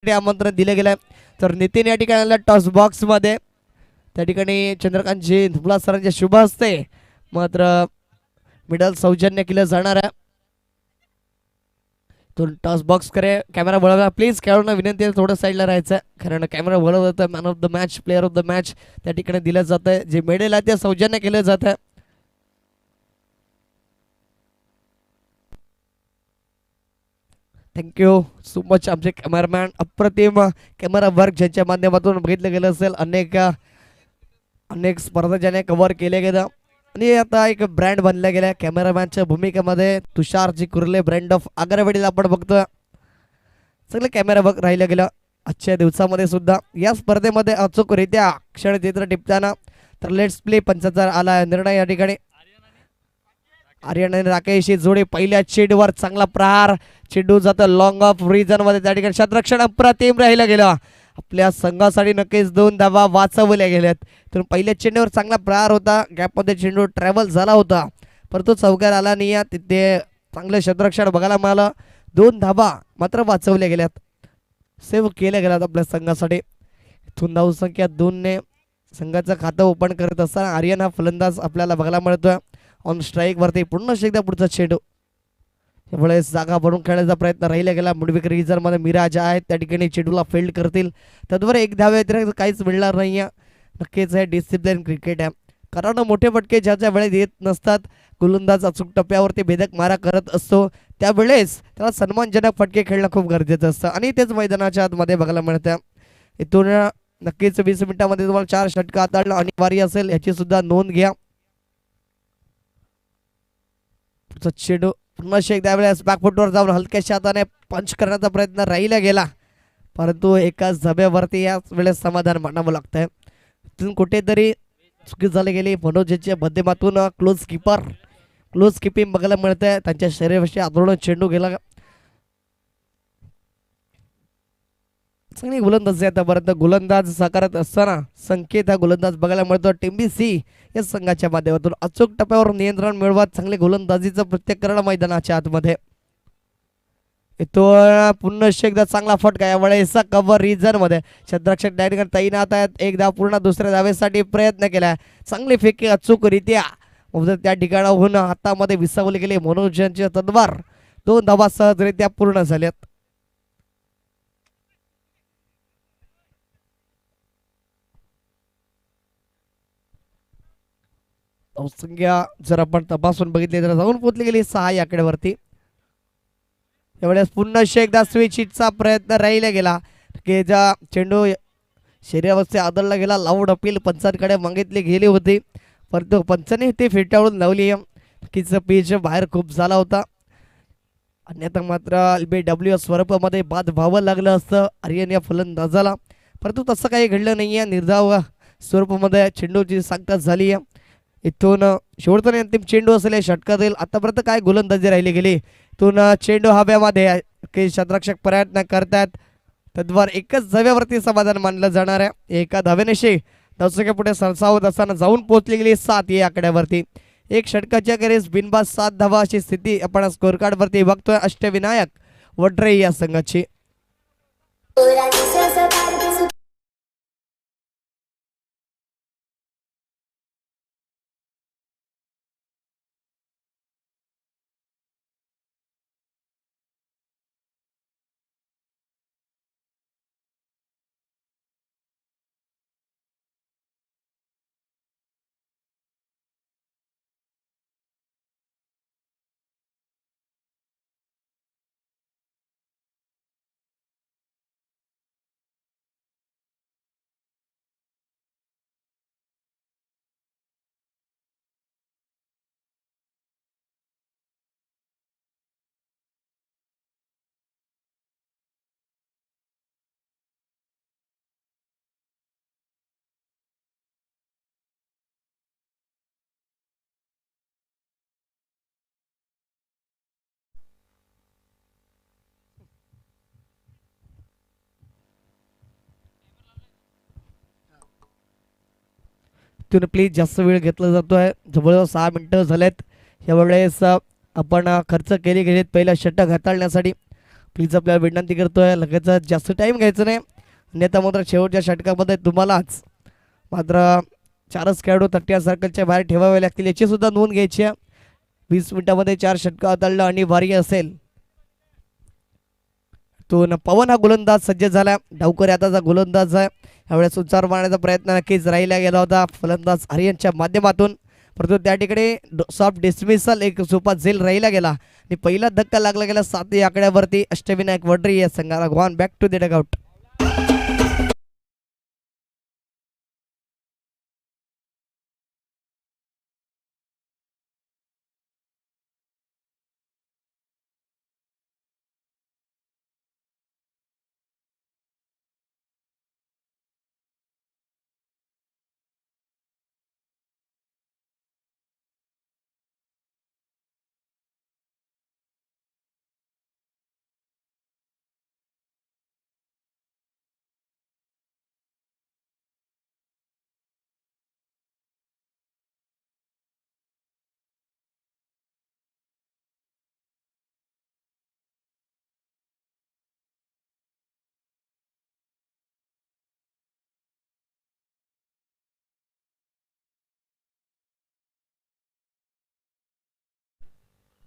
आमंत्रण दिले गेलं. तर नितीन या ठिकाणी टॉस बॉक्स मध्ये त्या ठिकाणी चंद्रकांतजी धुमला सरांच्या शुभ हस्ते मात्र मिडल सौजन्य केलं जाणार आहे. तो टॉस बॉक्स करे कॅमेरा वळवा प्लीज. खेळाडूंना विनंती आहे थोडं साईडला राहायचं कारण कॅमेरा वळवत man of the match player of the match त्या ठिकाणी दिलं जातं. जे मेडल आहे ते सौजन्य केलं जातं. थँक्यू सो मच आमचे कॅमेरामॅन अप्रतिम कॅमेरा वर्क ज्यांच्या माध्यमातून बघितलं गेलं असेल. अनेक स्पर्धा ज्याने कव्हर केले गेलं आणि आता एक ब्रँड बनला गेला कॅमेरामॅनच्या भूमिकेमध्ये तुषारजी कुर्ले ब्रँड ऑफ आगरवाडीला आपण बघतोय. सगळं कॅमेरा वर्क राहिलं गेलं आजच्या दिवसामध्ये सुद्धा. या स्पर्धेमध्ये अचूकरित्या क्षणचित्र टिपताना तर लेट्स प्ले पंचाचा आला निर्णय. या ठिकाणी आर्यन राकेश जोडी पहिल्या चेंडूवर चांगला प्रहार. चेंडू जातं लॉंग ऑफ रिजन मध्ये. त्या ठिकाणी क्षेत्ररक्षण अप्रतिम राहिलं गेलं. आपल्या संघासाठी नक्कीच 2 धावा वाचवल्या गेल्यात. तर पहिल्या चेंडूवर चांगला प्रहार होता. गॅपमध्ये चेंडू ट्रॅव्हल झाला होता परंतु चौकार आला नाही. तिथे चांगलं क्षेत्ररक्षण बघायला मिळालं. 2 धावा मात्र वाचवल्या गेल्यात. सेव्ह केल्या गेल्यात आपल्या संघासाठी. इथून धावसंख्या 2 ने संघाचं खातं ओपन करत असताना आर्यन हा फलंदाज आपल्याला बघायला मिळतोय. ऑन स्ट्राईक वरती पुन्हा एकदा पुढचा चेंडू. त्यामुळे जागा भरून खेळण्याचा प्रयत्न राहिला गेला. मुडविक रिझर्व मध्ये मिराज आहेत त्या ठिकाणी चेंडूला फिल्ड करतील. तद्वारे 1 धावे व्यतिरिक्त काहीच मिळणार नाही. नक्कीच हे डिसिप्लिन क्रिकेट आहे कारण मोठे फटके ज्या वेळेस येत नसतात गोलंदाज अचूक टप्प्यावरती भेदक मारा करत असतो त्यावेळेस त्याला सन्मानजनक फटके खेळणं खूप गरजेचं असतं आणि तेच मैदानाच्या आतमध्ये बघायला मिळतं. इथून नक्कीच 20 मिनिटांमध्ये तुम्हाला 4 षटकं हाताळणं अनिवार्य असेल याची सुद्धा नोंद घ्या. चेंडू पुन्हा एकदा वेळेस बॅकफुटवर जाऊन हलक्याशा हाताने पंच करण्याचा प्रयत्न राहिला गेला परंतु एकाच धब्यावरती या वेळेस समाधान मानावं लागतंय. तिथून कुठेतरी चुकी झाली गेली. मनोजच्या माध्यमातून क्लोज किपिंग बघायला मिळतंय. त्यांच्या शरीराशी आदळून चेंडू गेला. चांगली गोलंदाजी आतापर्यंत गोलंदाज साकारत असताना संकेत हा गोलंदाज बघायला मिळतो. टीमबीसी या संघाच्या माध्यमातून अचूक टप्प्यावर नियंत्रण मिळवत चांगले गोलंदाजीचं प्रत्येक करणं मैदानाच्या आतमध्ये. तो पुन्हा एकदा चांगला फटका यावेळेस कव्हर रिजन मध्ये क्षेत्ररक्षक डायरेक्ट तैनात आहेत. 1 धाव पूर्ण दुसऱ्या धावेसाठी प्रयत्न केला. चांगली फेकी अचूकरित्या त्या ठिकाणाहून हातामध्ये विसावले गेले. मनोजांचे तलवार 2 धावा सहजरित्या पूर्ण झाल्यात. संख्या जर आपण तपासून बघितली तर जाऊन पोहोचली गेली 6 या आकड्यावरती. त्यावेळेस पुन्हा एकदा स्विच हिटचा प्रयत्न राहिला गेला की ज्या चेंडू शरीरावस्थे आदळला गेला. लाऊड अपील पंचांकडे मागितली गेली होती परंतु पंचाने ते फेटाळून लावली. नक्कीच पिच बाहेर खूप झाला होता अन्यथा मात्र LBW स्वरूपामध्ये बाद व्हावं लागलं असतं आर्यन या फलंदाजाला परंतु तसं काही घडलं नाहीये. निर्धाव स्वरूपामध्ये चेंडूची सांगता झाली. इथून शेवटचा अंतिम चेंडू असले षटकातील आतापर्यंत काय गोलंदाजी राहिली गेली. इथून चेंडू हव्यामध्ये क्षेत्ररक्षक प्रयत्न करतात. तद्वार एकच धाव्यावरती समाधान मानलं जाणार आहे. एका धावेनेशी धावसंख्या पुढे सरसावत असताना जाऊन पोहोचली गेली 7 या आकड्यावरती. 1 षटकाच्या अखेरीस बिनबाद 7 धावा अशी स्थिती आपण स्कोर कार्ड वरती बघतोय अष्टविनायक वडरे या संघाची. तुम्ही प्लीज जास्त वेळ घेतला जातोय. जवळजवळ 6 मिनिटं झालेत. यावेळेस आपण खर्च केले गेलेत पहिला षटक हाताळण्यासाठी प्लीज आपल्याला विनंती करतोय लगेच जास्त टाइम घ्यायचं नाही, अन्यथा मात्र शेवटच्या षटकामध्ये तुम्हालाच मात्र 4च खेळाडू 30 सर्कलच्या बाहेर ठेवावे लागतील, याची सुद्धा नोंद घ्यायची आहे. 20 मिनिटांमध्ये 4 षटकं हाताळणं अनिवार्य असेल. तो पवन हा गोलंदाज सज्ज झाला, डावकर आताचा गोलंदाज आहे. यावेळेस उच्चार मारण्याचा प्रयत्न नक्कीच राहिला गेला होता फलंदाज आर्यनच्या माध्यमातून, परंतु त्या ठिकाणी सॉफ्ट डिसमिसल एक सोपा झेल राहिला गेला आणि पहिला धक्का लागला गेला 7 आकड्यावरती. अष्टविनायक वडरी या संघाला gone back to the dugout.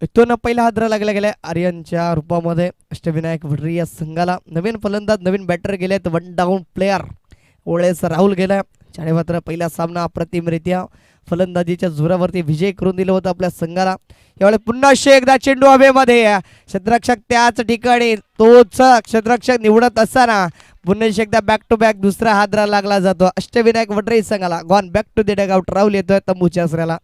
इथून पहिला हादरा लागला गेलाय आर्यनच्या रूपामध्ये अष्टविनायक वडरी या संघाला. नवीन फलंदाज नवीन बॅटर गेलेत, 1 डाऊन प्लेयर ओळेस राहुल गेला. त्याने मात्र पहिला सामना अप्रतिमरित्या फलंदाजीच्या जोरावरती विजय करून दिला होता आपल्या संघाला. यावेळी पुन्हा एकदा चेंडू हवेमध्ये, क्षेत्ररक्षक त्याच ठिकाणी तोच क्षेत्ररक्षक निवडत असताना पुन्हा एकदा बॅक टू बॅक दुसरा हादरा लागला जातो अष्टविनायक वडरी संघाला. Gone back to the dugout. Rahul येतोय तंबूच्या आसऱ्याला.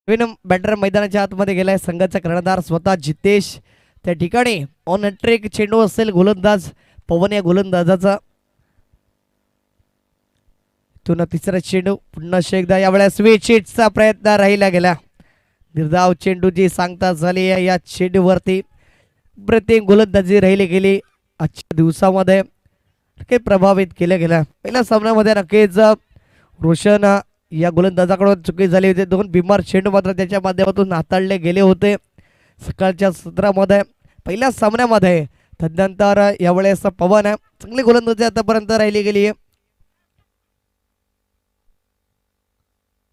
नवीन बॅटर मैदानाच्या आतमध्ये गेलाय संघाचा कर्णधार स्वतः जितेश. त्या ठिकाणी ऑन ट्रेक चेंडू असेल गोलंदाज पवन या गोलंदाजाचा. तुन तिसरा चेंडू पुन्हा एकदा यावेळेस स्विच हिटचा प्रयत्न राहिला गेला. निर्धाव चेंडूची सांगता झाली या चेंडूवरती. प्रत्येक गोलंदाजी राहिली गेली आजच्या दिवसामध्ये काही प्रभावित केलं गेलं. पहिल्या सामन्यामध्ये नक्कीच रोशन या गोलंदाजाकडून चुकी झाली होती. 2 बिमार चेंडू मात्र त्याच्या माध्यमातून हाताळले गेले होते सकाळच्या सत्रामध्ये पहिल्या सामन्यामध्ये. तदनंतर यावेळेस पवन चांगली गोलंदाजी आतापर्यंत राहिली गेली आहे.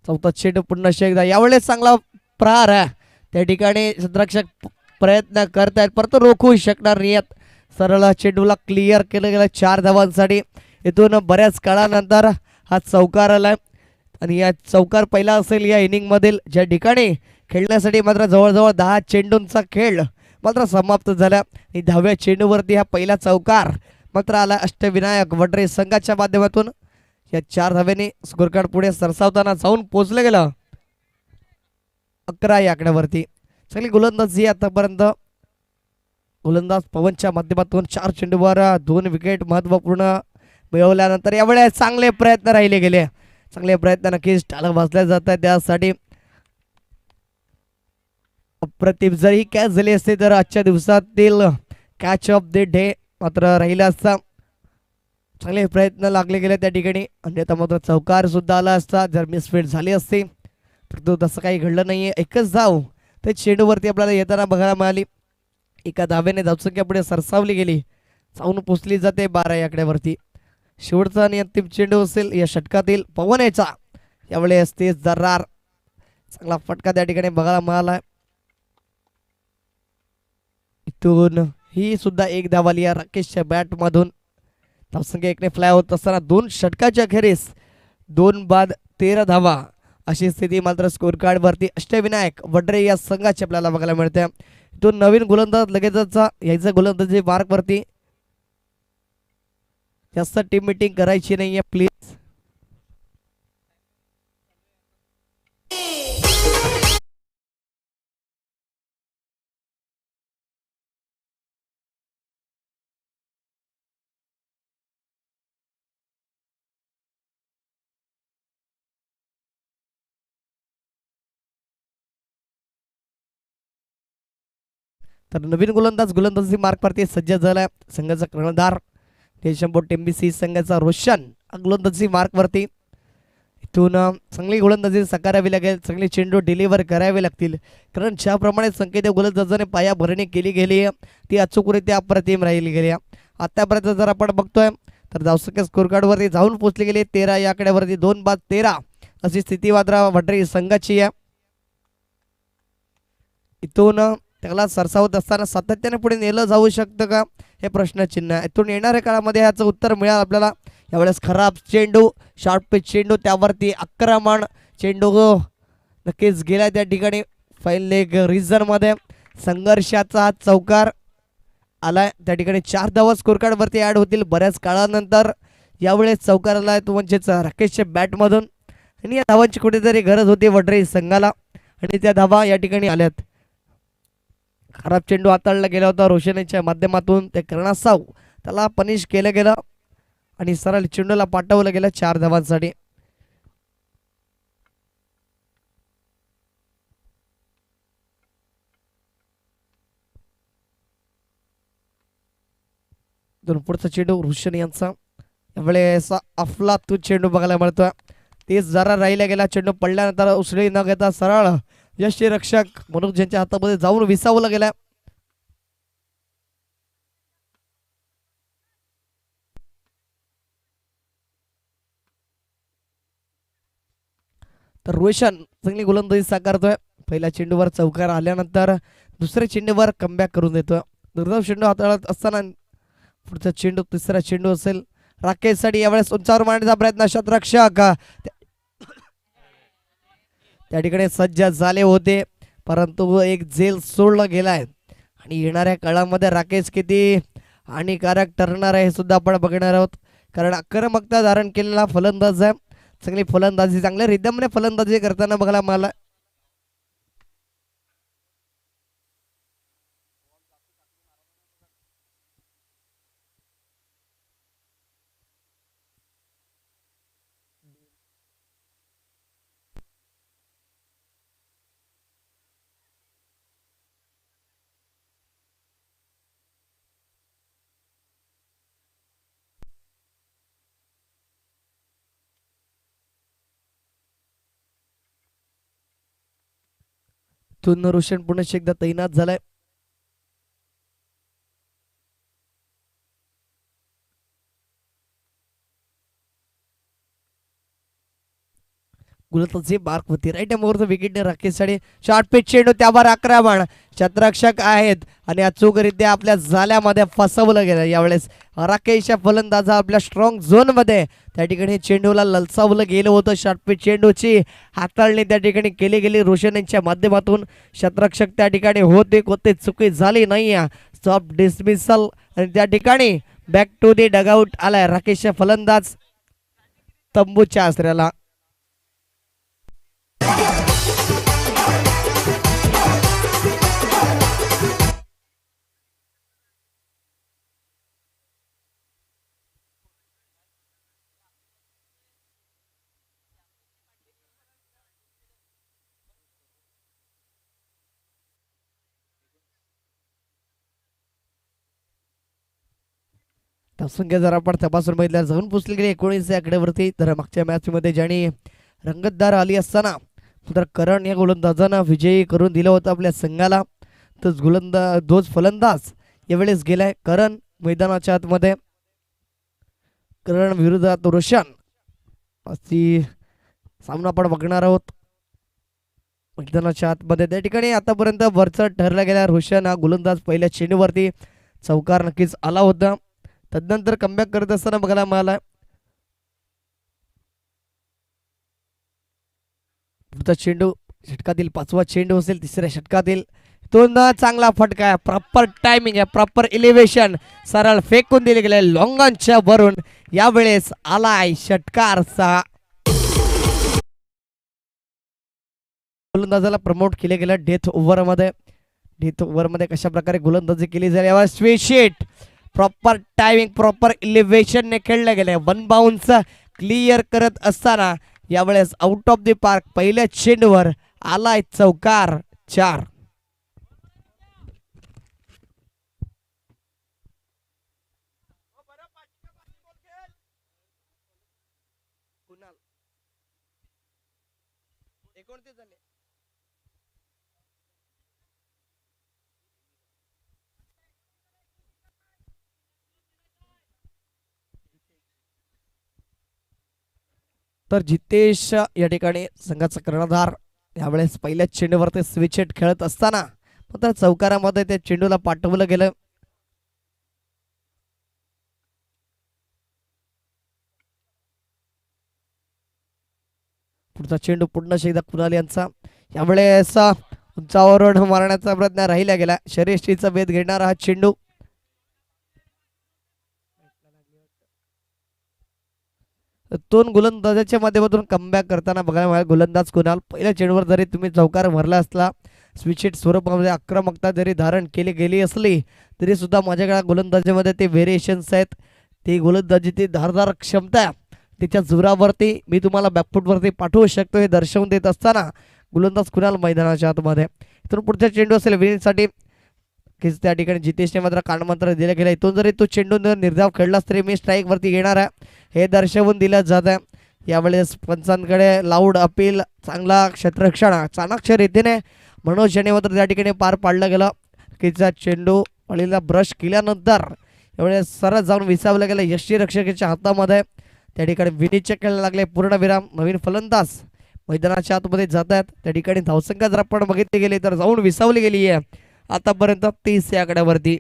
चौथा चेंडू पुन्हा एकदा यावेळेस चांगला प्रहार आहे. त्या ठिकाणी क्षेत्ररक्षक प्रयत्न करतायत परंतु रोखू शकणार नाहीत. सरळ चेंडूला क्लिअर केलं गेलं 4 धावांसाठी. इथून बऱ्याच काळानंतर हा चौकार आलाय आणि या चौकार पहिला असेल या इनिंग मधील, ज्या ठिकाणी खेळण्यासाठी मात्र जवळजवळ 10 चेंडूंचा खेळ मात्र समाप्त झाला आणि 10व्या चेंडूवरती हा पहिला चौकार मात्र आला अष्टविनायक वडरे संघाच्या माध्यमातून. या 4 धाव्यांनी स्कोर कार्ड पुढे सरसावताना जाऊन पोहोचले गेलं 11 या आकड्यावरती. चांगली गोलंदाजी आतापर्यंत गोलंदाज पवनच्या माध्यमातून 4 चेंडूवर 2 विकेट महत्वपूर्ण मिळवल्यानंतर यावेळेस चांगले प्रयत्न राहिले गेले. चांगले प्रयत्न नक्कीच टाळा वाजल्या जात आहेत. त्यासाठी अप्रतिम जरी कॅच झाली असते तर आजच्या दिवसातील कॅच ऑफ द डे मात्र राहिला असता. चांगले प्रयत्न लागले गेले त्या ठिकाणी, अन्यथा मात्र चौकार सुद्धा आला असता जर मिसफील्ड झाली असती. परंतु तसं काही घडलं नाहीये. एकच धाव ते चेंडूवरती आपल्याला येताना बघायला मिळाली. एका धावेने धावसंख्या पुढे सरसावली गेली, जाऊन पोचली जाते 12 या आकड्यावरती. शेवटचा आणि अंतिम चेंडू असेल या षटकातील पवन याचा. यावेळेस तेज दर्रार चांगला फटका त्या ठिकाणी बघायला मिळाला. इथून ही सुद्धा एक धाव आली राकेशच्या बॅट मधून. धावसंख्या 1ने फ्लाय होत असताना 2 षटकाच्या अखेरीस 2 बाद 13 धावा अशी स्थिती मात्र स्कोर कार्ड वरती अष्टविनायक वड्रे या संघाची आपल्याला बघायला मिळते. तो नवीन गोलंदाज लगेचच यायचा गोलंदाजी मार्क वरती. जास्त टीम मीटिंग करायची नाहीये प्लीज. तर नवीन गोलंदाजी मार्क वरती सज्ज झालाय संघाचा कर्णधार देशंपोट एमबीसी संघाचा रोशन गोलंदाजी मार्क वरती. इथून चांगली गोलंदाजी साकारावी लागेल, चांगली चेंडू डिलिव्हर करावे लागतील, कारण ज्याप्रमाणे संकेत गोलंदाजाने पायाभरणी केली गेली ती अचूकरित्या अप्रतिम राहिली गेली. आतापर्यंत जर आपण बघतोय तर धावसंख्या स्कोर कार्ड वरती जाऊन पोहोचली गेली 13 या आकड्यावरती 2 बाद 13 अशी स्थिती मात्र वड्रे संघाची आहे. इथून त्याला सरसावत असताना सातत्याने पुढे नेलं जाऊ शकतं का हे प्रश्नचिन्ह आहे. इथून येणाऱ्या काळामध्ये याचं उत्तर मिळालं आपल्याला. यावेळेस खराब चेंडू, शॉर्ट पिच चेंडू, त्यावरती आक्रमण चेंडू नक्कीच गेला त्या ठिकाणी फाईल लेग रिझन मध्ये. संघर्षाचा चौकार आलाय त्या ठिकाणी 4 धावा स्कोर कार्ड वरती ऍड होतील बऱ्याच काळानंतर. यावेळेस चौकार आलाय तो म्हणजेच राकेशच्या बॅट मधून आणि या धावांची कुठेतरी गरज होती वड्रे संघाला आणि त्या धावा या ठिकाणी आल्यात. खराब चेंडू हाताळला गेला होता रोशनीच्या माध्यमातून. ते कर्णासाव त्याला पनिश केलं गेलं आणि सरळ चेंडूला पाठवलं गेलं 4 धावांसाठी. पुढचा चेंडू रोशन यांचा यावेळेस अफलातून चेंडू बघायला मिळतोय. तेच जरा राहिला गेला चेंडू पडल्यानंतर उसळी न घेता सरळ यष्टीरक्षक मनोज यांच्या हातामध्ये जाऊन विसावला गेला. तर रोशन चांगली गोलंदाजी साकारतोय. पहिल्या चेंडूवर चौकार आल्यानंतर दुसऱ्या चेंडूवर कमबॅक करून देतोय. दुर्दैव चेंडू हाताळत असताना पुढचा चेंडू तिसरा चेंडू असेल राकेशसाठी. यावेळेस उंचावर मारण्याचा प्रयत्न शतरक्षक त्या ठिकाणी सज्ज झाले होते परंतु एक झेल सोडला गेलाय आणि येणाऱ्या काळामध्ये राकेश किती हानिकारक ठरणार आहे हे सुद्धा आपण बघणार आहोत, कारण आक्रमकता धारण केलेला फलंदाज आहे. चांगली फलंदाजी चांगल्या रिदमने फलंदाजी करताना बघायला मला रोशन पुन्हा एकदा तैनात झालाय. गोलंदाजी मार्क होती राईट मोरचं विकेट राकेशसाठी. शॉर्ट पिच चेंडू त्यावर आक्रमण क्षेत्ररक्षक आहेत आणि अचूकरित्या आपल्या जाल्यामध्ये फसवलं गेलं. यावेळेस राकेशच्या फलंदाजा आपल्या स्ट्रॉंग झोन मध्ये त्या ठिकाणी चेंडूला ललचावलं गेलं होतं. शॉर्ट पिच चेंडूची हाताळणी त्या ठिकाणी केली गेली रोशन यांच्या माध्यमातून. क्षेत्ररक्षक त्या ठिकाणी होते चुकी झाली नाही. सॉफ्ट डिसमिसल आणि त्या ठिकाणी बॅक टू दी डगआउट आलाय राकेशच्या फलंदाज तंबूच्या आसऱ्याला. संख्या जर आपण तपासून बघितल्यावर जाऊन पोचली गेली 19 या आकड्यावरती. तर मागच्या मॅच मध्ये ज्याने रंगतदार आली असताना तर करण या गोलंदाजांना विजयी करून दिलं होतं आपल्या संघाला. तोच फलंदाज यावेळेस गेलाय. करण मैदानाच्या आतमध्ये, करण विरुद्ध रोशन अशी सामना आपण बघणार आहोत मैदानाच्या आतमध्ये. त्या ठिकाणी आतापर्यंत वरचढ ठरला गेला. रोशन हा गोलंदाज पहिल्या चेंडूवरती चौकार नक्कीच आला होता. तदनंतर कमबॅक करत असताना बघायला मिळाला. पुढचा चेंडू षटकातील 5वा चेंडू असेल तिसऱ्या षटकातील. तो चांगला फटका आहे, प्रॉपर टायमिंग आहे, प्रॉपर इलेव्हेशन, सरळ फेकून दिले गेले लॉंगॉनच्या वरून. यावेळेस आलाय षटकारचा. गोलंदाजाला प्रमोट केले गेलं डेथ ओव्हरमध्ये. डेथ ओव्हरमध्ये कशा प्रकारे गोलंदाजी केली जाईल यावर sweet proper timing, proper elevation ने खेळले गेले. वन बाउन्स क्लिअर करत असताना यावेळेस आउट ऑफ द पार्क पहिल्या चेंडूवर आलाय चौकार. 4. तर जितेश या ठिकाणी संघाचा कर्णधार यावेळेस पहिल्या चेंडूवरती स्विच हिट खेळत असताना मात्र चौकारामध्ये त्या चेंडूला पाठवलं गेलं. पुढचा चेंडू पुन्हा एकदा कुणाल यांचा. यावेळेस उंचावरून मारण्याचा प्रयत्न राहिला गेला. शर्यतीचा वेध घेणारा हा चेंडू. दोन गोलंदाजाच्या माध्यमातून कमबॅक करताना बघायला मिळाला. गोलंदाज कुणाल पहिल्या चेंडूवर जरी तुम्ही चौकार भरला असला, स्विच हिट स्वरूपामध्ये आक्रमकता जरी धारण केली गेली असली तरी सुद्धा माझ्याकडे गोलंदाजीमध्ये ते व्हेरिएशन्स आहेत. ती गोलंदाजी, ती धारदार क्षमता, तिच्या जोरावरती मी तुम्हाला बॅकफुटवरती पाठवू शकतो हे दर्शवून देत असताना गोलंदाज कुणाल मैदानाच्या आतमध्ये. इथून पुढचा चेंडू असेल विनीसाठी की त्या ठिकाणी जितेशने मात्र कानमंत्र दिलं गेलं. इथून जरी तो चेंडू निर्धाव खेळलास तरी मी स्ट्राईक वरती घेणार आहे हे दर्शवून दिलं जात आहे. यावेळेस पंचांकडे लाऊड अपील, चांगला क्षेत्ररक्षण चाणक्य रीतीने मनोज याने मात्र त्या ठिकाणी पार पाडलं गेलं. कीचा चेंडू पळीला ब्रश केल्यानंतर यावेळेस सरळ जाऊन विसावलं गेलं यष्टीरक्षकाच्या हातामध्ये. त्या ठिकाणी विनीतचे खेळायला लागले पूर्णविराम. नवीन फलंदाज मैदानाच्या आतमध्ये जात आहेत. त्या ठिकाणी धावसंख्या जर आपण बघितली गेली तर जाऊन विसावली गेली आहे आतापर्यंत 30 या आकड्यावरती.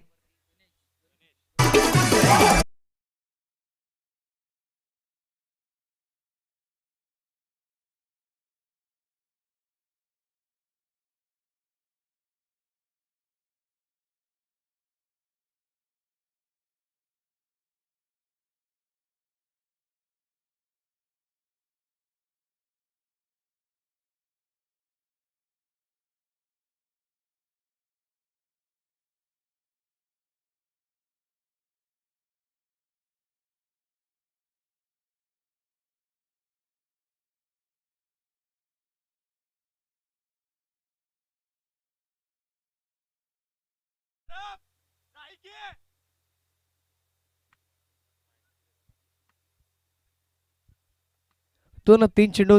दोन 3 चेंडू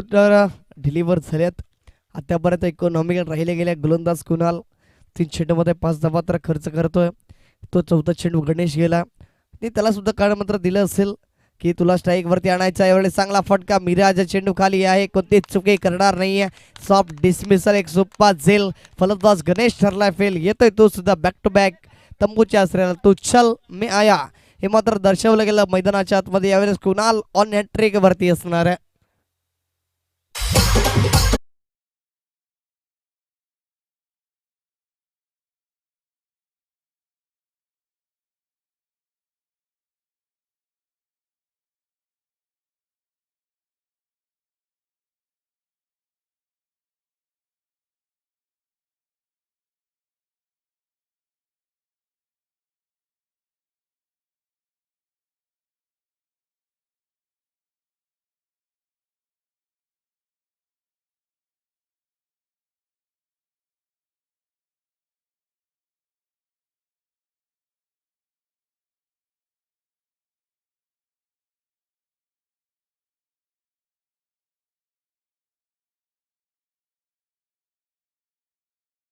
डिलिव्हर झाल्यात. आतापर्यंत इकॉनॉमिकल राहिले गेले गोलंदाज कुणाल. 3 चेंडूमध्ये 5 धावा तर खर्च करतोय. तो चौथा चेंडू गणेश गेला. त्याला सुद्धा काळमंत्र दिलं असेल की तुला स्ट्राईक वरती आणायचा. यावेळेस चांगला फटका, मिराज चेंडू खाली आहे, कोणती चुकी करणार नाहीये. सॉफ्ट डिसमिसल, एक सोपा झेल. फलंदाज गणेश ठरलाय फेल. येतोय तो सुद्धा बॅक टू बॅक तंबूच्या आश्रयाला. तो चल मी आया हे मात्र दर्शवलं गेलं मैदानाच्या आतमध्ये. यावेळेस कुणाल ऑन हॅट्रिक वरती असणार आहे.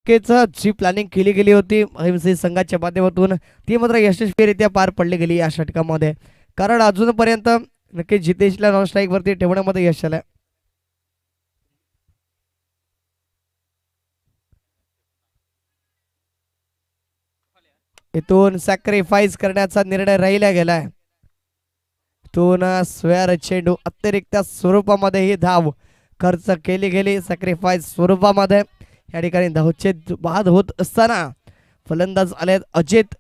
जी प्लॅनिंग केली गेली होती एमसी संघाच्या माध्यमातून ती मात्र यशस्वीरित्या पार पडली गेली या षटकामध्ये. कारण अजूनपर्यंत नक्की जितेशला नॉन स्ट्राईक वरती ठेवण्यामध्ये यश आलं. इथून सॅक्रिफाईस करण्याचा निर्णय राहिला गेलाय. इथून स्वेअर चेंडू अतिरिक्त स्वरूपामध्ये ही धाव खर्च केली गेली सॅक्रिफाईस स्वरूपामध्ये. या ठिकाणी धावचे बाद होत असताना फलंदाज आले Ajit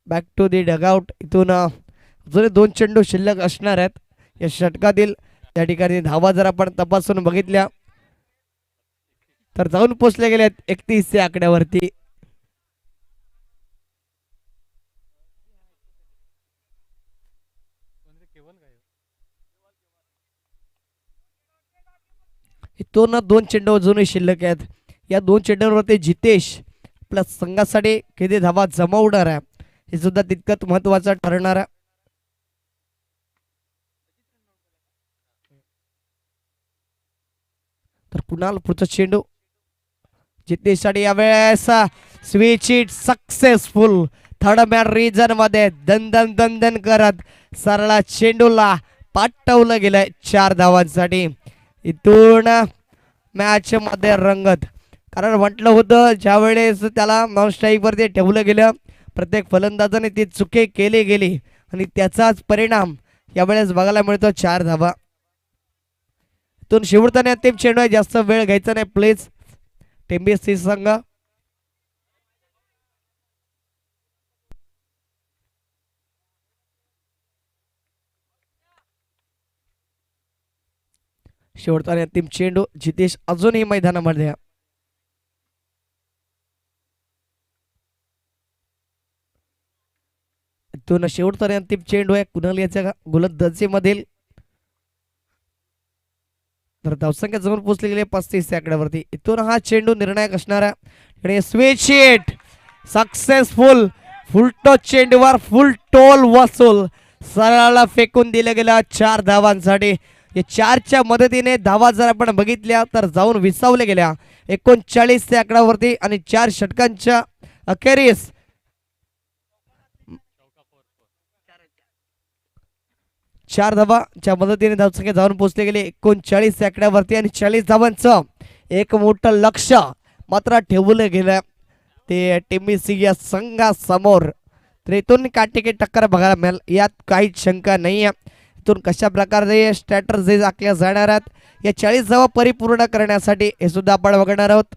back to the dugout. इथून अजून 2 चेंडू शिल्लक असणार आहेत या षटकातील. त्या ठिकाणी धावा जर आपण तपासून बघितल्या तर जाऊन पोचले गेले 31 या आकड्यावरती. इथून 2 चेंडू अजूनही शिल्लक आहेत. या 2 चेंडूंवरती जितेश आपल्या संघासाठी किती धावा जमवणार आहे हे सुद्धा तितकंच महत्वाचं ठरणार आहे. तर कुणाल पुढचा चेंडू जितेशसाठी यावेळेस switch it successful. Third man region मध्ये दंदन दंदन करत सरळा चेंडूला पाठवलं गेलंय 4 धावांसाठी. इथून मॅच मध्ये रंगत. कारण म्हटलं होतं ज्या वेळेस त्याला नॉन स्ट्राईक वरती ठेवलं गेलं प्रत्येक फलंदाजाने ती चुके केली गेली आणि त्याचाच परिणाम यावेळेस बघायला मिळतो 4 धावा. इथून शेवटचा अंतिम चेंडू आहे. जास्त वेळ घ्यायचा नाही प्लीज टेंबीसी संघ. शेवटचा अंतिम चेंडू. जितेश अजूनही मैदानामध्ये. इथून शेवटचा अंतिम चेंडू आहे कुणाल याच्या गोलंदाजीमधील. तर धावसंख्या जवळ पोहोचली गेली 35 या आकड्यावरती. इथून हा चेंडू निर्णायक असणार आहे. Switch hit successful. फुल टॉस चेंडूवर फुल टोल वसूल सरळला फेकून दिलं गेलं 4 धावांसाठी. या 4च्या मदतीने धावा जर आपण बघितल्या तर जाऊन विसावल्या गेल्या 39 या आकड्यावरती आणि 4 षटकांच्या अखेरीस 4 धावाच्या मदतीने धावसंख्या जाऊन पोहोचले गेले 39 या आकड्यावरती आणि 40 धावांचं एक मोठं लक्ष मात्र ठेवलं गेलं ते टीमसी या संघासमोर. तर इथून काटेकी टक्कर बघायला मिळेल यात काहीच शंका नाही आहे. इथून कशा प्रकारे स्ट्रॅटर्जीज आखल्या जाणार आहेत या 40 धावा परिपूर्ण करण्यासाठी हे सुद्धा आपण बघणार आहोत.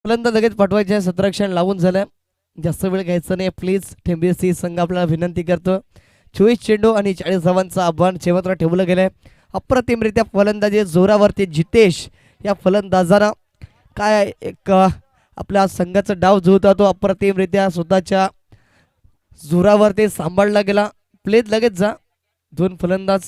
फलंदाज लगेच पाठवायचे 17 क्षण लावून झालं. जास्त वेळ घ्यायचा नाही प्लीज टेंबीसी संघ आपल्याला विनंती करतो. 24 चेंडू आणि 40 धावांचं आव्हान मात्र ठेवलं गेलंय. अप्रतिमरित्या फलंदाजी जोरावरती जितेश या फलंदाजानं काय एक आपल्या संघाचा डाव जो होता तो अप्रतिमरित्या स्वतःच्या जोरावरती सांभाळला गेला. प्लेत लगेच जा दोन फलंदाज.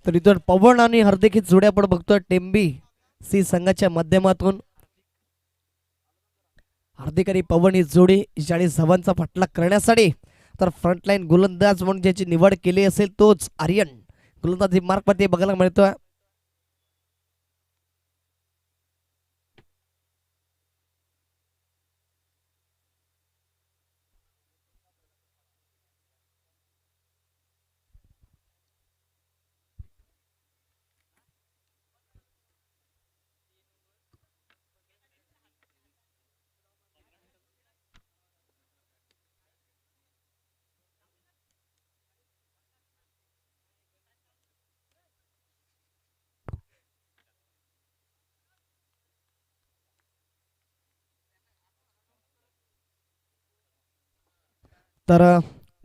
तर इथून पवन आणि हार्दिक जोड्या आपण बघतोय टेंबी सी संघाच्या माध्यमातून. हार्दिक आणि पवन ही जोडी 40 धावांचा फटका करण्यासाठी तर फ्रंटलाईन गोलंदाज म्हणून ज्याची निवड केली असेल तोच आर्यन गोलंदाजी मार्क मध्ये बघायला मिळतोय. तर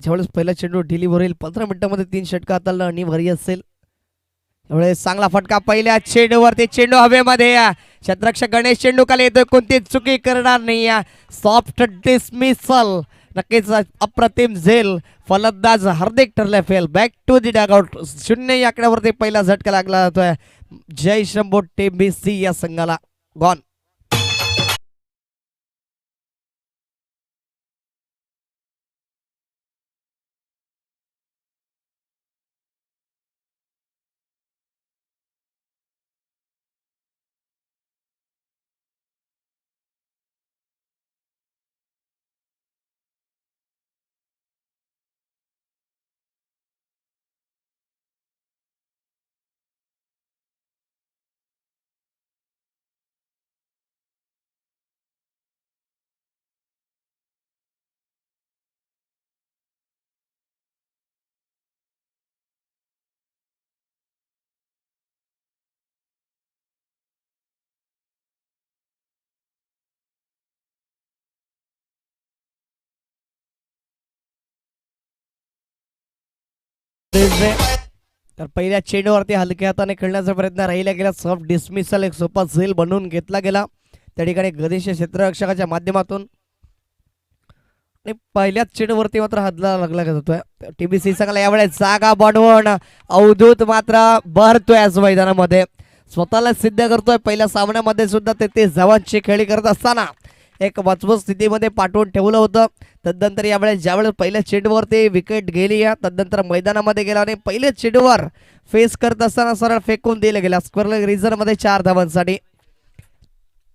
ज्यावेळेस पहिला चेंडू डिलिव्हर होईल 15 मिनिटांमध्ये 3 षटका हाताळणं अनिवार्य असेल. त्यावेळेस चांगला फटका पहिल्या चेंडूवरती. चेंडू हवेमध्ये क्षेत्ररक्षक गणेश चेंडू खाली येतोय, कोणतीच चुकी करणार नाही. सॉफ्ट डिसमिसल नक्कीच अप्रतिम झेल. फलंदाज हार्दिक ठरले fail. Back to the dugout. 0 या आकड्यावरती पहिला झटका लागला जातोय जय शंभो टेंबी सी या संघाला. गॉन. तर पहिल्या चेंडूवरती हलक्या हाताने खेळण्याचा प्रयत्न राहिला गेला. सॉफ्ट डिसमिसल एक सोपा झेल बनवून घेतला गेला त्या ठिकाणी गणेश क्षेत्ररक्षकाच्या माध्यमातून. आणि पहिल्याच चेंडूवरती मात्र हादला लागला जातोय. टीबीसी संघाला यावेळेस जागा बनवून अवधूत मात्र भरतोय आज मैदानामध्ये, स्वतःला सिद्ध करतोय. पहिल्या सामन्यामध्ये सुद्धा ते जवानची खेळी करत असताना एक मजबूत स्थितीमध्ये पाठवून ठेवलं होतं. तदनंतर यावेळेस ज्यावेळेस पहिल्या चेंडूवरती विकेट गेली तदनंतर मैदानामध्ये गेला आणि पहिल्या चेंडूवर फेस करत असताना सरळ फेकून दिले गेला. स्क्वेअर रिझन मध्ये 4 धावांसाठी.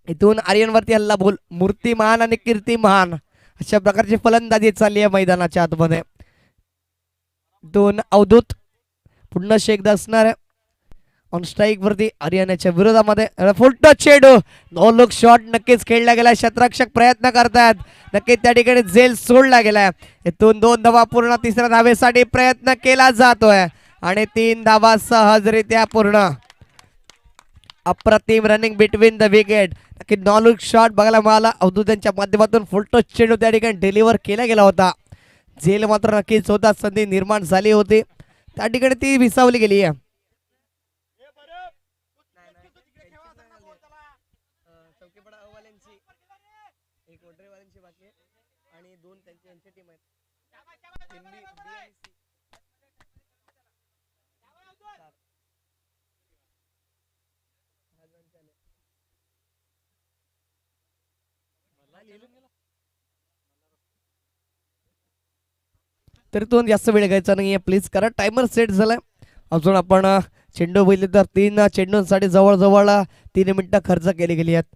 इथून आर्यनवरती हल्ला बोल मूर्तिमान आणि कीर्तिमान अशा प्रकारची फलंदाजी चालली आहे मैदानाच्या आतमध्ये. 2 अवधूत पुन्हा एकदा असणार ऑन स्ट्राईक वरती हरियाणाच्या विरोधामध्ये. फुलटो चेंडू नो लुक शॉट नक्कीच खेळला गेला. क्षेत्ररक्षक प्रयत्न करतात, नक्कीच त्या ठिकाणी झेल सोडला गेलाय. इथून 2 धावा पूर्ण. तिसऱ्या धावेसाठी प्रयत्न केला जातोय आणि 3 धावा सहजरित्या पूर्ण. अप्रतिम रनिंग बिटवीन द विकेट. नक्की नो लुक शॉट बघायला मिळाला. अवधूत यांच्या माध्यमातून फुलटो चेंडू त्या ठिकाणी डिलिव्हर केला गेला होता. झेल मात्र नक्कीच होता, संधी निर्माण झाली होती त्या ठिकाणी ती विसावली गेली आहे. तरी तो जास्त वेळ घ्यायचा नाहीये प्लीज, करा टायमर सेट झालाय. अजून आपण चेंडू बघितले तर 3 चेंडूंसाठी जवळजवळ 3 मिनिटं खर्च केली गेली आहेत.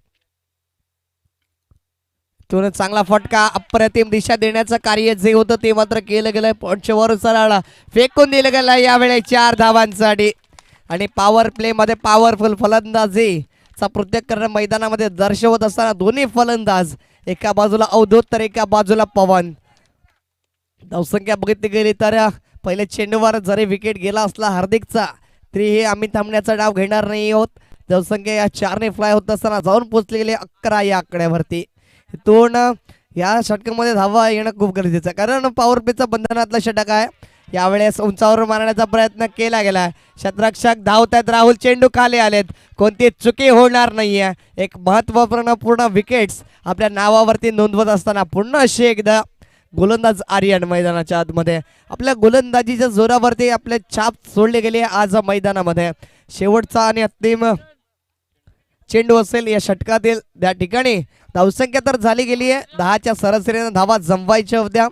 तो चांगला फटका अप्रतिम दिशा देण्याचं कार्य जे होतं ते मात्र केलं गेलंय. पॉईंटच्या वर सरळ फेकून दिलं गेलं यावेळी 4 धावांसाठी. आणि पॉवर प्ले मध्ये पॉवरफुल फलंदाजी चा प्रत्येक मैदानामध्ये दर्शवत असताना दोन्ही फलंदाज एका बाजूला अवधूत तर एका बाजूला पवन. धावसंख्या बघितली गेली तर पहिल्या चेंडूवर जरी विकेट गेला असला हार्दिकचा तरी हे आम्ही थांबण्याचा डाव घेणार नाही आहोत. धावसंख्या या 4ने फ्लाय होत असताना जाऊन पोहोचले गेले 11 या आकड्यावरती. इथून या षटकामध्ये धावा येणं खूप गरजेचं आहे कारण पॉवर प्लेचा बंधनातला षटक आहे. यावेळेस उंचावर मारण्याचा प्रयत्न केला गेला. क्षेत्ररक्षक धावतात राहुल, चेंडू खाली आलेत, कोणती चुकी होणार नाहीये. एक महत्वपूर्ण विकेट्स आपल्या नावावरती नोंदवत असताना पुन्हा अशी एकदा गोलंदाज आर्यन मैदानाच्या आतमध्ये आपल्या गोलंदाजीच्या जोरावरती आपले छाप सोडले गेले आज मैदानामध्ये. शेवटचा आणि अंतिम चेंडू असेल या षटकातील. त्या ठिकाणी धावसंख्या तर झाली गेली आहे, 10च्या सरासरीने धावा जमवायच्या होत्या,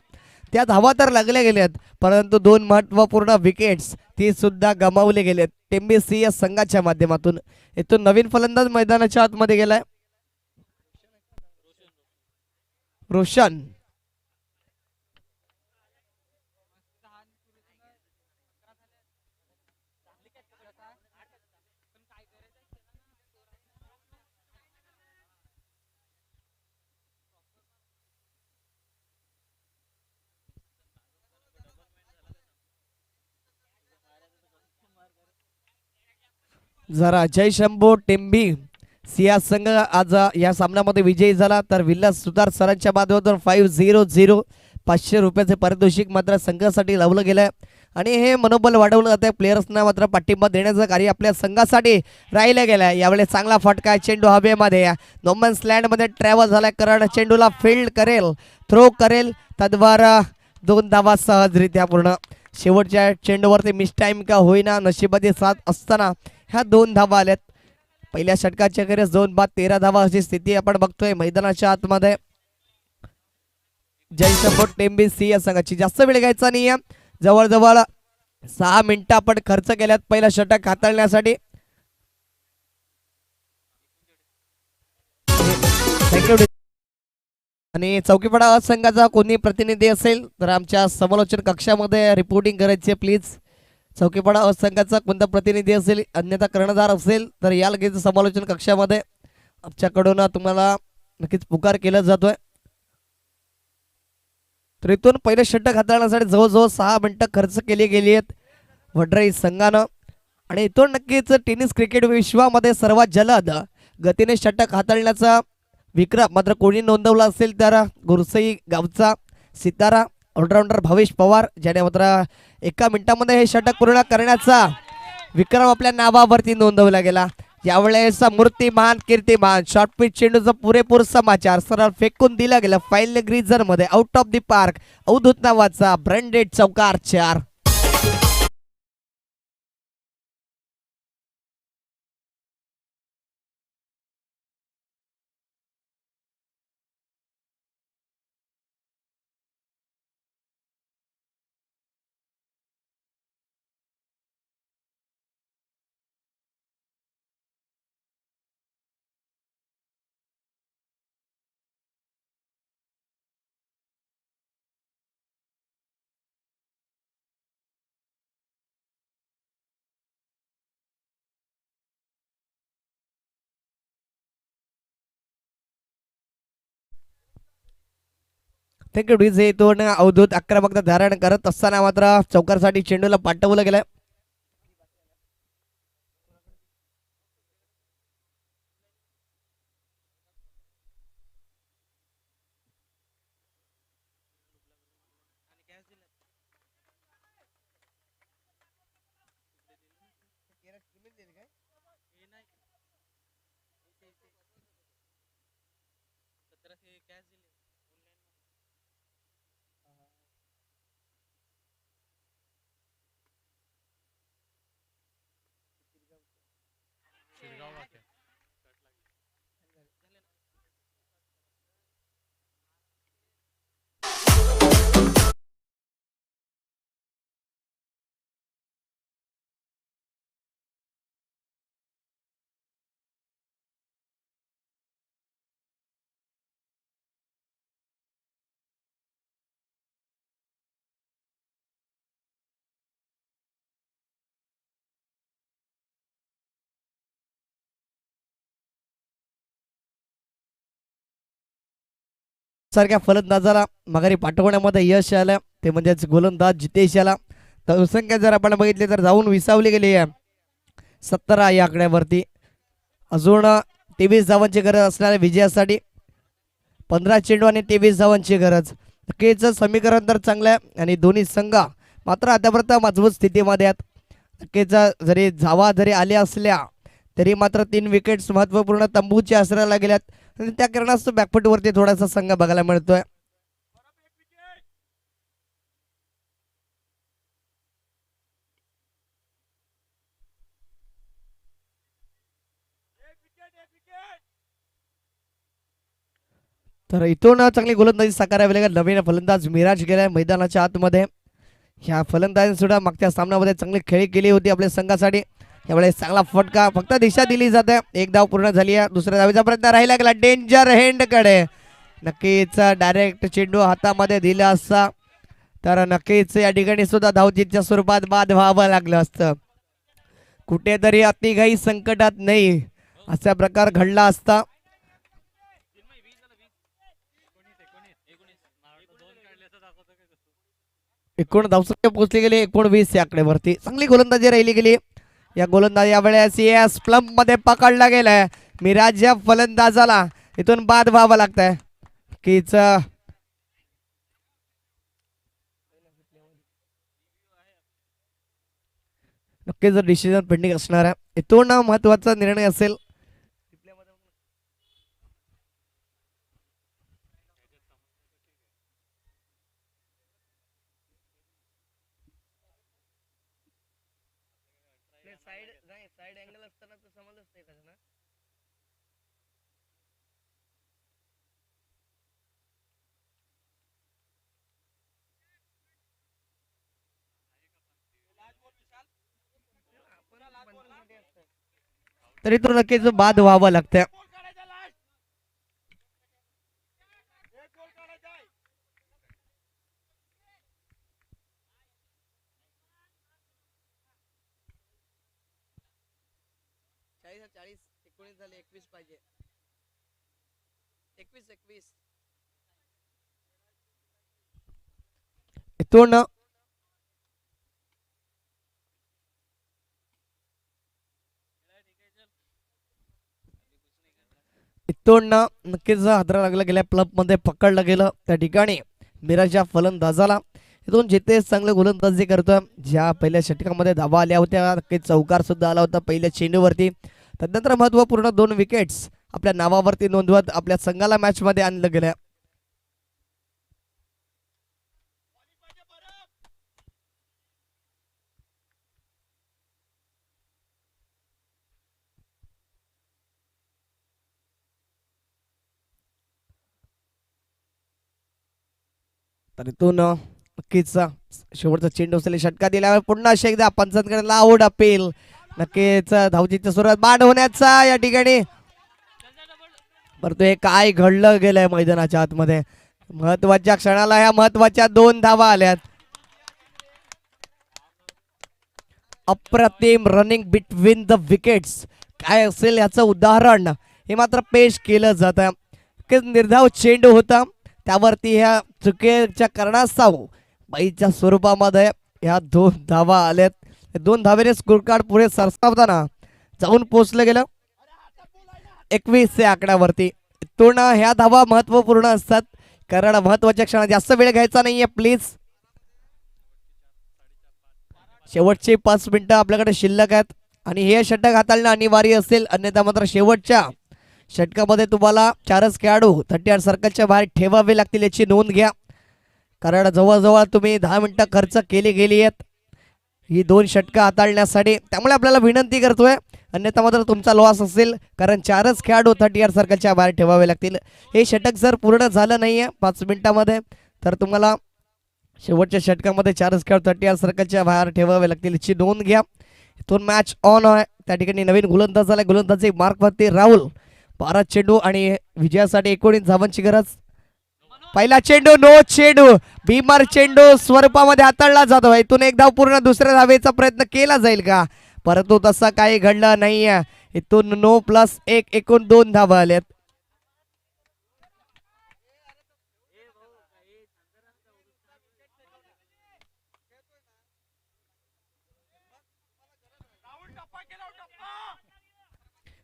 त्या धावा तर लागल्या गेल्यात, परंतु 2 महत्वपूर्ण विकेट्स ती सुद्धा गमावले गेलेत टेंबे सिंह संघाच्या माध्यमातून. इथून नवीन फलंदाज मैदानाच्या आतमध्ये गेलाय रोशन. जरा जय शंभू टेंबी सिया संघ आज या सामन्यामध्ये विजयी झाला. तर विलास सुतार सरांच्या माध्यमातून 500 500 रुपयाचे पारितोषिक मात्र संघासाठी लावलं गेलंय आणि हे मनोबल वाढवलं जाते. प्लेयर्सना मात्र पाठिंबा देण्याचं कार्य आपल्या संघासाठी राहिलं गेलं. यावेळेस चांगला फटका, चेंडू हवेमध्ये नोमन्स लँडमध्ये ट्रॅव्हल झालाय कारण चेंडूला फील्ड करेल, थ्रो करेल, तद्वारा 2 धावा सहजरित्या पूर्ण. शेवटच्या चेंडूवरती मिस टाइम का होईना नशिबाची साथ असताना ह्या 2 धावा आल्यात. पहिल्या षटकाच्या अखेरीस 2 बाद 13 धावा अशी स्थिती आपण बघतोय मैदानाच्या आतमध्ये. जय सपोर्ट टेंबी सिंह संघाची जास्त वेळ घ्यायचा नाहीये, जवळजवळ 6 मिनिटं आपण खर्च केल्यात पहिला षटक हाताळण्यासाठी. थँक्यू. आणि चौकीपाडा संघाचा कोणी प्रतिनिधी असेल तर आमच्या समालोचन कक्षामध्ये रिपोर्टिंग करायची प्लीज. चौकीपाडा संघाचा कोणता प्रतिनिधी असेल, अन्यथा कर्णधार असेल तर या लगेच समालोचन कक्षामध्ये आमच्याकडून तुम्हाला नक्कीच पुकार केला जातोय. तर इथून पहिले षटक हाताळण्यासाठी जवळजवळ 6 मिनिटं खर्च केली गेली आहेत वडराई संघानं. आणि इथून नक्कीच टेनिस क्रिकेट विश्वामध्ये सर्वात जलद गतीने षटक हाताळण्याचा विक्रम मात्र कोणी नोंदवला असेल तर गुरसई गावचा सितारा ऑलराऊंडर भावेश पवार, ज्याने मात्र 1 मिनिटामध्ये हे षटक पूर्ण करण्याचा विक्रम आपल्या नावावरती नोंदवला गेला. यावेळेस मूर्तिमान कीर्तिमान शॉर्ट पिच चेंडूचा पुरेपूर समाचार सरळ फेकून दिला गेला फाईल ग्रीजर मध्ये out of the park. Avdhoot नावाचा ब्रँडेड चौकार 4. Thank you DJ. इथून अवधूत आक्रमकता धारण करत असताना मात्र चौकारसाठी चेंडूला पाठवलं गेलं. सारख्या फलंदाजाला माघारी पाठवण्यामध्ये यश आलं, ते म्हणजेच गोलंदाज जितेश याला. धावसंख्या जर आपण बघितली तर जाऊन विसावली गेली आहे 17 या आकड्यावरती. अजून 23 धावांची गरज असणाऱ्या विजयासाठी 15 चेंडू आणि 23 धावांची गरज. नक्कीच समीकरण तर चांगलं आहे आणि दोन्ही संघ मात्र आतापर्यंत मजबूत स्थितीमध्ये आहेत. नक्कीच जरी धावा जरी आल्या असल्या तरी मात्र 3 विकेट्स महत्त्वपूर्ण तंबूच्या आसऱ्याला गेल्यात आणि त्या कारणास्तव बॅकफुटवरती थोडासा संघ बघायला मिळतोय. तर इथून चांगली गोलंदाजी साकारावी लागेल. नवीन फलंदाज मिराज गेलाय मैदानाच्या आतमध्ये. ह्या फलंदाजाने सुद्धा मागच्या सामन्यामध्ये चांगली खेळी केली होती आपल्या संघासाठी. यावेळेस चांगला फटका, फक्त दिशा दिली जाते. एक धाव पूर्ण झाली आहे. दुसऱ्या धावेचा प्रयत्न राहिला गेला डेंजर हँड कडे. नक्कीच डायरेक्ट चेंडू हातामध्ये दिला असता तर नक्कीच या ठिकाणी सुद्धा धावजीतच्या स्वरूपात बाद व्हावं लागलं असतं. कुठेतरी अतिघाई संकटात नाही असा प्रकार घडला असता. एकूण धावसंख्या पोहोचली गेली 19 या आकड्यावरती. चांगली गोलंदाजी राहिली गेली. या गोलंदाज यावेळेस एस प्लम मध्ये पकडला गेलाय. मिराज या फलंदाजाला इथून बाद व्हावं लागतंय. कीच नक्कीच डिसिजन पेंडिंग असणार आहे. इथून महत्वाचा निर्णय असेल. साइड अँगल असताना तर समजलंच नाही का ना. तरी तो नक्कीच बाद व्हावं लागतं. पाहिजे 21 इथून नक्कीच हादरा लागला गेल्या. प्लब मध्ये पकडलं गेलं. त्या ठिकाणी मिराजच्या फलंदाजाला इथून जितेश चांगलं गोलंदाजी करतोय. ज्या पहिल्या षटकामध्ये धावा आल्या होत्या नक्कीच चौकार सुद्धा आला होता पहिल्या चेंडूवरती. तदनंतर महत्वपूर्ण 2 विकेट्स आपल्या नावावरती नोंदवत आपल्या संघाला मॅच मध्ये आणलं गेलं. तर इथून नक्कीच शेवटचा चेंडू असलेला षटका दिल्यावर पुन्हा एकदा पंचांकडे लाऊड अपील. नक्कीच धावजीच्या सुरुवात बाद होण्याचा या ठिकाणी. परंतु हे काय घडलं गेलंय मैदानाच्या आतमध्ये. महत्वाच्या क्षणाला ह्या महत्वाच्या 2 धावा आल्यात. अप्रतिम रनिंग बिटवीन द विकेट्स काय असेल याचं उदाहरण हे मात्र पेश केलं जातं. निर्धाव चेंडू होता त्यावरती ह्या चुकीच्या कारणास्तव बाईच्या स्वरूपामध्ये ह्या 2 धावा आल्यात. 2 धावेने स्कोर कार्ड पुढे सरसावताना जाऊन पोहोचलं गेलं 21 या आकड्यावरती. इथून ह्या धावा महत्वपूर्ण असतात कारण महत्वाच्या क्षणात जास्त वेळ घ्यायचा नाहीये प्लीज. शेवटचे 5 मिनिटं आपल्याकडे शिल्लक आहेत आणि हे षटक हाताळणं अनिवार्य असेल. अन्यथा मात्र शेवटच्या षटकामध्ये तुम्हाला 4च खेळाडू 38 सर्कलच्या बाहेर ठेवावे लागतील याची नोंद घ्या. कारण जवळजवळ तुम्ही 10 मिनिटं खर्च केली गेली आहेत ही 2 षटकं हाताळण्यासाठी. त्यामुळे आपल्याला विनंती करतोय अन्यथा मात्र तुमचा लॉस असेल कारण 4च खेळाडू 38 सर्कलच्या बाहेर ठेवावे लागतील. हे षटक जर पूर्ण झालं नाहीये 5 मिनिटांमध्ये तर तुम्हाला शेवटच्या षटकामध्ये 4च खेळाडू 38 सर्कलच्या बाहेर ठेवावे लागतील याची नोंद घ्या. इथून मॅच ऑन आहे. त्या ठिकाणी नवीन गोलंदाज झाला. गोलंदाजी मार्कवरती राहुल. 12 चेंडू आणि विजयासाठी 19 धावांची गरज. पहिला चेंडू नो चेंडू भीमर चेंडू स्वरूपामध्ये हाताळला जातो. इथून एक धाव पूर्ण दुसऱ्या धावेचा प्रयत्न केला जाईल का परंतु तसं काही घडलं नाहीये. इथून नो +1 एकूण 2 धावा आल्यात.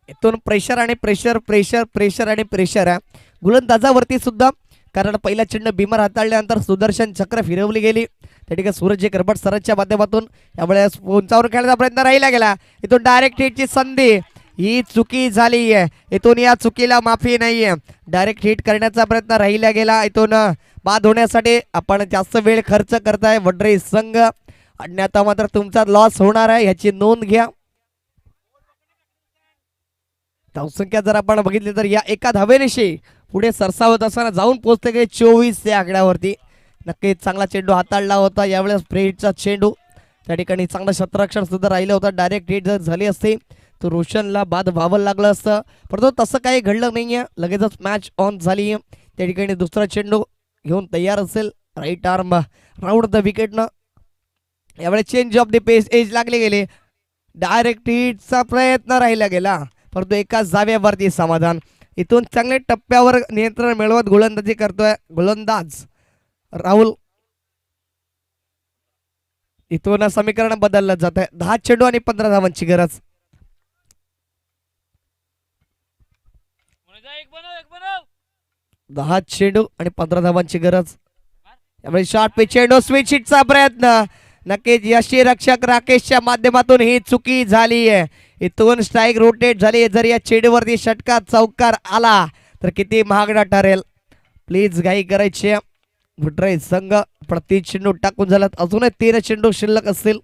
इथून प्रेशर आणि प्रेशर प्रेशर प्रेशर आणि प्रेशर आहे गोलंदाजावरती सुद्धा, कारण पहिला चेंडू बिमर हाताळल्यानंतर सुदर्शन चक्र फिरवली गेली त्या ठिकाणी सूरज करबट सरच्या माध्यमातून त्यामुळे उंचावर खेळण्याचा प्रयत्न राहिला गेला. इथून डायरेक्ट हिटची संधी, ही चुकी झाली आहे, इथून या चुकीला माफी नाहीये. डायरेक्ट हिट करण्याचा प्रयत्न राहिला गेला, इथून बाद होण्यासाठी आपण जास्त वेळ खर्च करताय वडराई संघ, आणि आता मात्र तुमचा लॉस होणार आहे याची नोंद घ्या. धावसंख्या जर आपण बघितली तर या एका धावेनिशी पुढे सरसावत असताना जाऊन पोहोचते गेले 24 या आकड्यावरती. नक्कीच चांगला चेंडू हाताळला होता यावेळेस फ्रेडचा चेंडू, त्या ठिकाणी चांगलं क्षेत्ररक्षण सुद्धा राहिलं होतं. डायरेक्ट हिट जर झाली असती तर रोशनला बाद व्हावं लागलं असतं, परंतु तसं काही घडलं नाहीये. लगेचच मॅच ऑन झाली. त्या ठिकाणी दुसरा चेंडू घेऊन तयार असेल राईट आर्म राऊंड द विकेटनं. यावेळेस change of the pace edge लागले गेले, डायरेक्ट हिटचा प्रयत्न राहिला गेला परंतु एकाच जाव्यावरती समाधान. इथून चांगले टप्प्यावर नियंत्रण मिळवत गोलंदाजी करतोय गोलंदाज राहुल. इथून समीकरण बदललं जात आहे. 10 चेंडू आणि 15 धावांची गरज. 10 चेंडू आणि 15 धावांची गरज. यावेळी शॉर्ट पिच चेंडू स्विच हिटचा प्रयत्न, नक्कीच यशी रक्षक राकेशच्या माध्यमातून ही चुकी झाली आहे. इथून स्ट्राईक रोटेट झाली, जर या चेंडूवरती षटकार चौकार आला तर किती महागडा ठरेल. प्लीज घाई करायची वडराई संघ. प्रति चेंडू टाकून झालात, अजूनही 3 चेंडू शिल्लक असतील.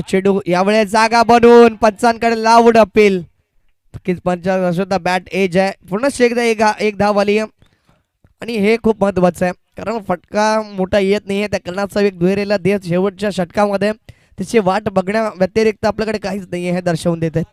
चेंडू यावेळेस जागा बनवून पंचांकडे लावून अपील. नक्कीच पंचांचा बॅट एज आहे. पुन्हा एकदा एक धाव आली आणि हे खूप महत्वाचं आहे, कारण फटका मोठा येत नाहीये. त्या कर्णाचा एक दुहेरीला देत शेवटच्या षटकामध्ये त्याची वाट बघण्या व्यतिरिक्त आपल्याकडे काहीच नाहीये हे दर्शवून देत आहेत.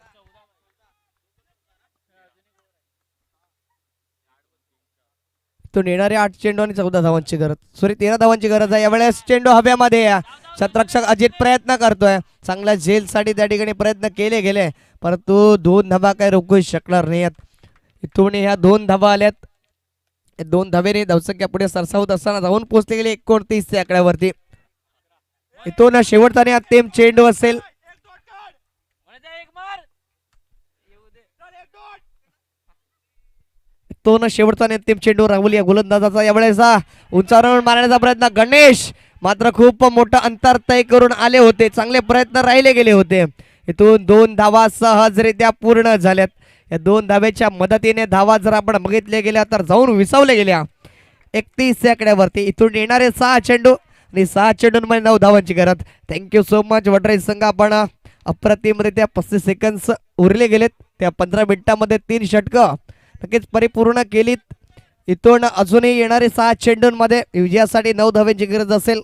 तो येणारे 8 चेंडू आणि 14 धावांची गरज, सॉरी 13 धावांची गरज आहे. यावेळेस चेंडू हव्यामध्ये, क्षेत्ररक्षक अजित प्रयत्न करतोय, चांगल्या झेलसाठी त्या ठिकाणी प्रयत्न केले गेले परंतु 2 धावा काही रोखू शकणार नाहीत. इथून ह्या 2 धावा आल्यात, 2 धावेने धावसंख्या पुढे सरसावत असताना जाऊन पोहोचले गेले 29 या आकड्यावरती. इथून शेवटचा आणि अंतिम चेंडू असेल. इथून शेवटचा आणि अंतिम चेंडू राहुल या गोलंदाजाचा. यावेळेस उंचावरून मारण्याचा प्रयत्न, गणेश मात्र खूप मोठं अंतर तय करून आले होते, चांगले प्रयत्न राहिले गेले होते. इथून 2 धावा सहजरित्या पूर्ण झाल्यात. या 2 धावेच्या मदतीने धावा जर आपण बघितल्या गेल्या तर जाऊन विसावल्या गेल्या 31 या आकड्यावरती. इथून येणारे 6 चेंडू आणि 6 चेंडूंमध्ये 9 धावांची गरज. थँक्यू सो मच वडराई संघ. आपण अप्रतिमरित्या 35 सेकंद उरले गेलेत, त्या 15 मिनिटांमध्ये 3 षटकं नक्कीच परिपूर्ण केलीत. इथून अजूनही येणारे 6 चेंडूंमध्ये विजयासाठी 9 धावांची गरज असेल.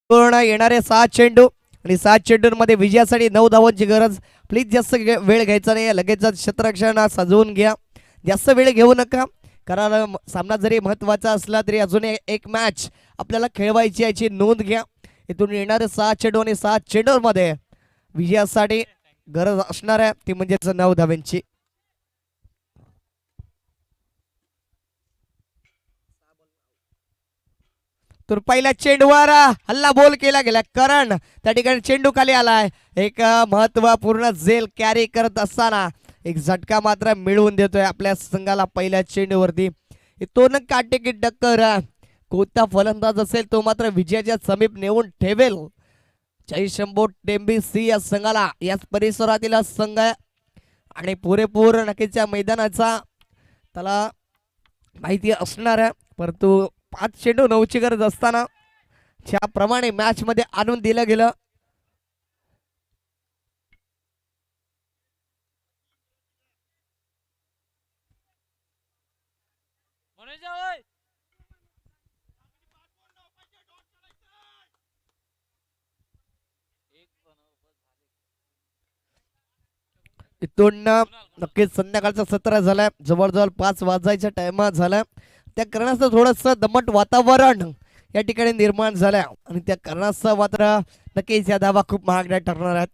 पूर्ण येणारे 6 चेंडू आणि 7 चेंडूंमध्ये विजयासाठी 9 धावांची गरज. प्लीज जास्त वेळ घ्यायचा नाही, लगेच क्षेत्ररक्षण सजवून घ्या, जास्त वेळ घेऊ नका, कारण सामना जरी महत्वाचा असला तरी अजून एक मॅच आपल्याला खेळवायची याची नोंद घ्या. इथून येणारे 6 चेंडू आणि 7 चेंडूंमध्ये विजयासाठी गरज असणार आहे ती म्हणजेच 9 धावांची. तर पहिल्या चेंडूवर हल्ला बोल केला गेला, कारण त्या ठिकाणी चेंडू खाली आलाय. एक महत्वपूर्ण झेल कॅरी करत असताना एक झटका मात्र मिळवून देतोय आपल्या संघाला पहिल्या चेंडूवरती. इथून काटेकी टक्कर, कोणता फलंदाज असेल तो मात्र विजयाच्या समीप नेऊन ठेवेल. जय शंभो टेंबी सी या संघाला याच परिसरातील संघ आहे आणि पुरेपूर नक्कीच्या मैदानाचा त्याला माहिती असणार आहे, परंतु 5 चेंडू 9ची गरज असताना ज्याप्रमाणे मॅच मध्ये आणून दिलं गेलं इथून नक्कीच संध्याकाळचं सत्र झालंय, जवळजवळ 5 वाजायचा टाइम झाला. त्या कारणाचं थोडस दमट वातावरण या ठिकाणी निर्माण झालंय आणि त्या कारणाचं मात्र नक्कीच या धावा खूप महागड्या ठरणार आहेत.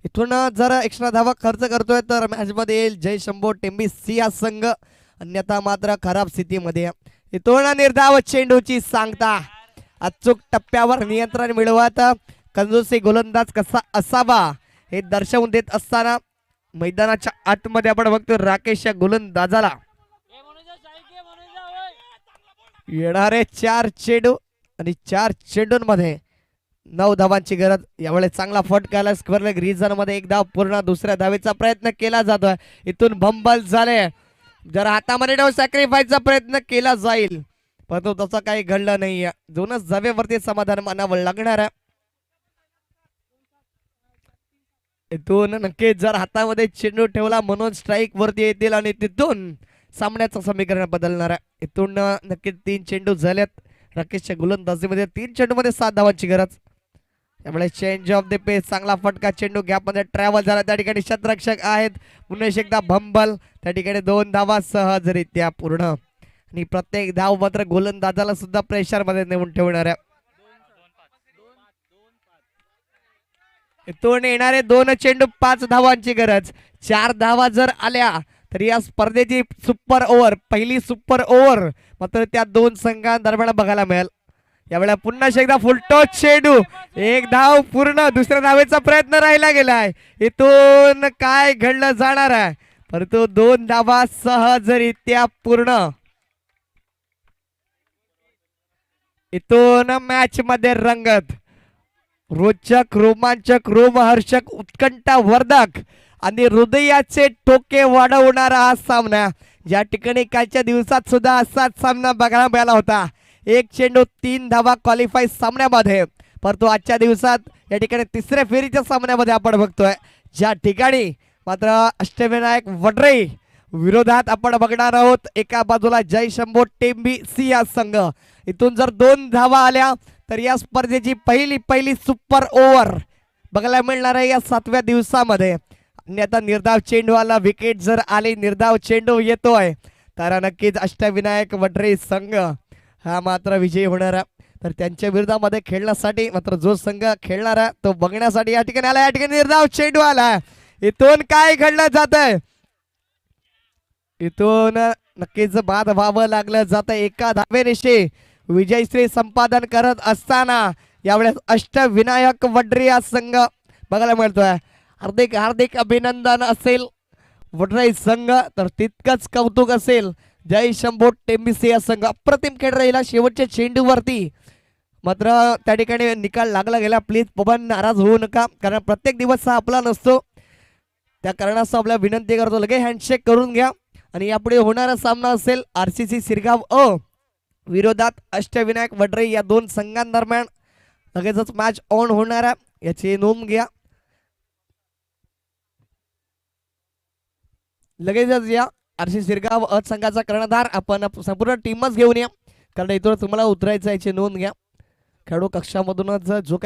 इथून जर एक्स्ट्रा धावा खर्च करतोय तर मॅच मध्ये येईल जय शंभो टेंबी सिया संघ, अन्यथा मात्र खराब स्थितीमध्ये. इथून निर्धाव चेंडूची सांगता, अचूक टप्प्यावर नियंत्रण मिळवत कंजूसी गोलंदाज कसा असावा हे दर्शवून देत असताना मैदानाच्या आतमध्ये आपण बघतो राकेश या गोलंदाजाला येणारे 4 चेंडू आणि 4 चेंडूंमध्ये 9 धावांची गरज. यावेळेस चांगला फटकाला स्क्वेअर लेग रिजन मध्ये 1 धाव पूर्ण, दुसऱ्या धावेचा प्रयत्न केला जातोय. इथून भंबल झाले, जर हातामध्ये डाव सॅक्रिफाईसचा प्रयत्न केला जाईल परंतु तसं काही घडलं नाहीये. दोनच धावेवरती समाधान मानावं लागणार आहे. इथून नक्कीच जर हातामध्ये चेंडू ठेवला म्हणून स्ट्राईक वरती येतील आणि तिथून सामन्याचं समीकरण बदलणार आहे. इथून नक्कीच 3 चेंडू झालेत राकेशच्या गोलंदाजीमध्ये, 3 चेंडू मध्ये 7 धावांची गरज. त्यामुळे चेंज ऑफ द पेस, चांगला फटका, चेंडू गॅप मध्ये ट्रॅव्हल झाला. त्या ठिकाणी शतरक्षक आहेत, पुन्हा एकदा भंबल, त्या ठिकाणी 2 धावा सहजरित्या पूर्ण आणि प्रत्येक धाव मात्र गोलंदाजाला सुद्धा प्रेशर मध्ये नेऊन ठेवणार आहे. इथून येणारे 2 चेंडू 5 धावांची गरज. 4 धावा जर आल्या तर या स्पर्धेची सुपर ओव्हर, पहिली सुपर ओव्हर मात्र त्या 2 संघांदरम्यान बघायला मिळेल. यावेळेला पुन्हा एकदा फुलटॉस चेंडू, 1 धाव पूर्ण, दुसऱ्या धावेचा प्रयत्न राहिला गेलाय. इथून काय घडलं जाणार आहे परंतु 2 धावा सहजरित्या पूर्ण. इथून मॅच मध्ये रंगत, रोचक, रोमांचक, रोमहर्षक, उत्कंठावर्धक आणि हृदयाचे ठोके वाढवणारा हा सामना. या ठिकाणी कालच्या दिवसात सुद्धा असाच सामना बघायला मिळाला होता. 1 चेंडू 3 धावा क्वालिफाय सामन्यामध्ये, परंतु आजच्या दिवसात या ठिकाणी तिसऱ्या फेरीच्या सामन्यामध्ये आपण बघतोय ज्या ठिकाणी मात्र अष्टविनायक वडरे विरोधात आपण बघणार आहोत. एका बाजूला जय शंभो टेंबी सिया संघ. इथून जर 2 धावा आल्या तर या स्पर्धेची पहिली सुपर ओव्हर बघायला मिळणार आहे या 7व्या दिवसामध्ये. आणि आता निर्धाव चेंडू आला, विकेट जर आली, निर्धाव चेंडू येतोय तर नक्कीच अष्टविनायक वडरे संघ हा मात्र विजयी होणार आहे. तर त्यांच्या विरोधामध्ये खेळण्यासाठी मात्र जो संघ खेळणार आहे तो बघण्यासाठी या ठिकाणी आला. या ठिकाणी निर्धाव चेंडू आला. इथून काय घडलं जात आहे, इथून नक्कीच बाद व्हावं लागलं जातं. एका धावेनिशी विजयश्री संपादन करत असताना यावेळेस अष्टविनायक वडरे हा संघ बघायला मिळतोय. हार्दिक हार्दिक अभिनंदन असेल वडरे संघ, तर तितकंच कौतुक असेल जय शंभो टेंबी या संघ. अप्रतिम खेळ राहिला शेवटच्या चेंडूवरती मात्र त्या ठिकाणी निकाल लागला गेला. प्लीज पवन नाराज होऊ नका, कारण प्रत्येक दिवस हा आपला नसतो. त्या कारणास्तव आपल्याला विनंती करतो लगेच हँडशेक करून घ्या. आणि यापुढे होणारा सामना असेल RCC सिरगाव अ विरोधात अष्टविनायक वडरे या 2 संघांदरम्यान. लगेचच मॅच ऑन होणार आहे, याची नोंद घ्या. लगेचच या RCC सिरगाव अ संघाचा कर्णधार आपण संपूर्ण टीमच घेऊन या, कारण इथून तुम्हाला उतरायचं याची नोंद घ्या. खेळाडू कक्षामधूनच जो काही